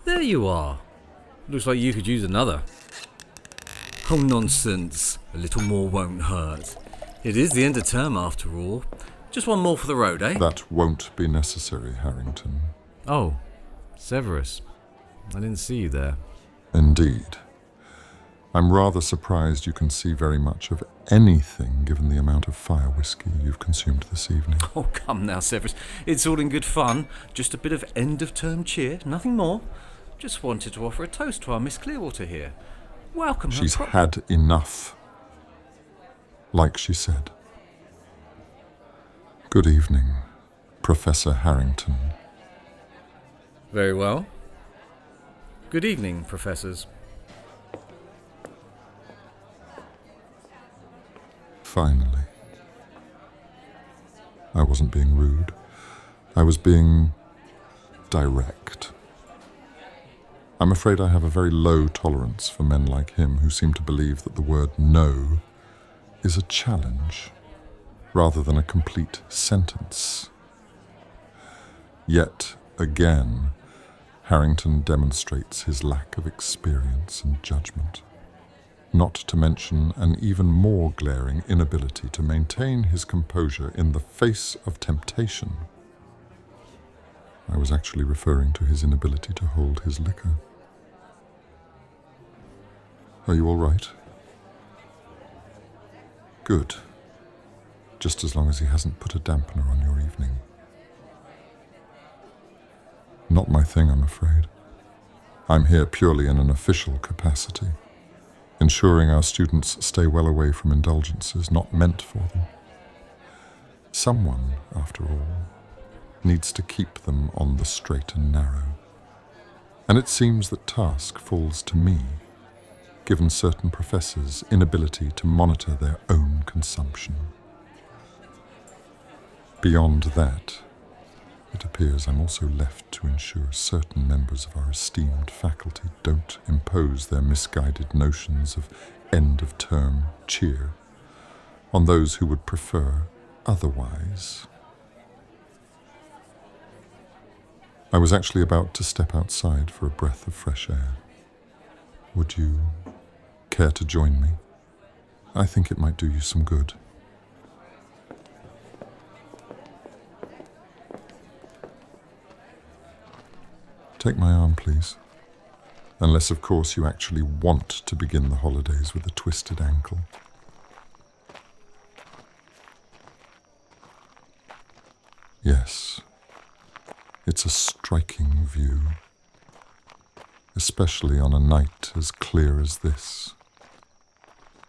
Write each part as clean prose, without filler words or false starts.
There you are. Looks like you could use another. Oh, nonsense. A little more won't hurt. It is the end of term after all. Just one more for the road, eh? That won't be necessary, Harrington. Oh, Severus. I didn't see you there. Indeed. I'm rather surprised you can see very much of anything given the amount of fire whiskey you've consumed this evening. Oh, come now, Severus. It's all in good fun. Just a bit of end-of-term cheer, nothing more. Just wanted to offer a toast to our Miss Clearwater here. Welcome her. She's had enough. Like she said. Good evening, Professor Harrington. Very well. Good evening, professors. Finally. I wasn't being rude. I was being direct. I'm afraid I have a very low tolerance for men like him who seem to believe that the word no is a challenge rather than a complete sentence. Yet again, Harrington demonstrates his lack of experience and judgment, not to mention an even more glaring inability to maintain his composure in the face of temptation. I was actually referring to his inability to hold his liquor. Are you all right? Good. Just as long as he hasn't put a dampener on your evening. Not my thing, I'm afraid. I'm here purely in an official capacity, ensuring our students stay well away from indulgences not meant for them. Someone, after all, needs to keep them on the straight and narrow. And it seems that task falls to me, given certain professors' inability to monitor their own consumption. Beyond that, it appears I'm also left to ensure certain members of our esteemed faculty don't impose their misguided notions of end-of-term cheer on those who would prefer otherwise. I was actually about to step outside for a breath of fresh air. Would you care to join me? I think it might do you some good. Take my arm, please. Unless, of course, you actually want to begin the holidays with a twisted ankle. Yes, it's a striking view, especially on a night as clear as this.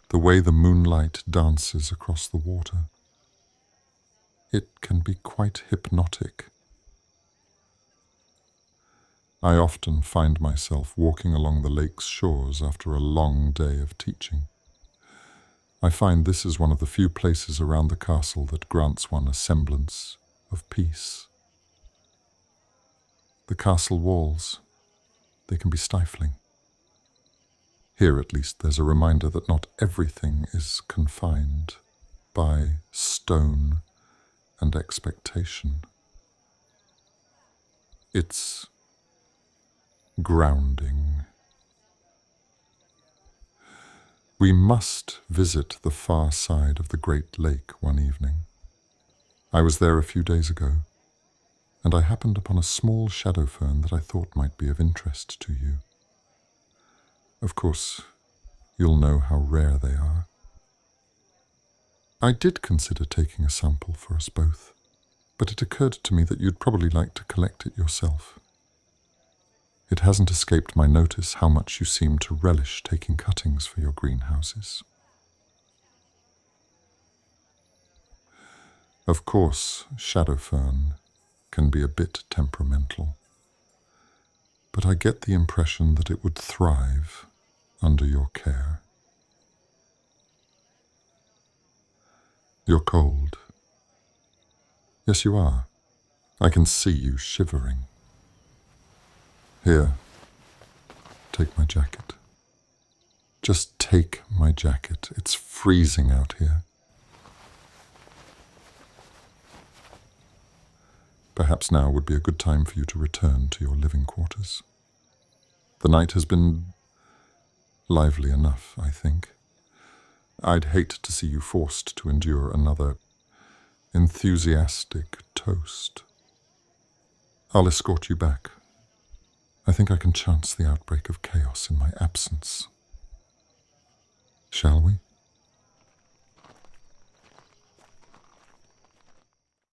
The way the moonlight dances across the water. It can be quite hypnotic. I often find myself walking along the lake's shores after a long day of teaching. I find this is one of the few places around the castle that grants one a semblance of peace. The castle walls, they can be stifling. Here, at least, there's a reminder that not everything is confined by stone and expectation. It's grounding. We must visit the far side of the great lake one evening. I was there a few days ago, and I happened upon a small shadow fern that I thought might be of interest to you. Of course, you'll know how rare they are. I did consider taking a sample for us both, but it occurred to me that you'd probably like to collect it yourself. It hasn't escaped my notice how much you seem to relish taking cuttings for your greenhouses. Of course, shadow fern can be a bit temperamental, but I get the impression that it would thrive under your care. You're cold. Yes, you are. I can see you shivering. Here, take my jacket. Just take my jacket. It's freezing out here. Perhaps now would be a good time for you to return to your living quarters. The night has been lively enough, I think. I'd hate to see you forced to endure another enthusiastic toast. I'll escort you back. I think I can chance the outbreak of chaos in my absence. Shall we?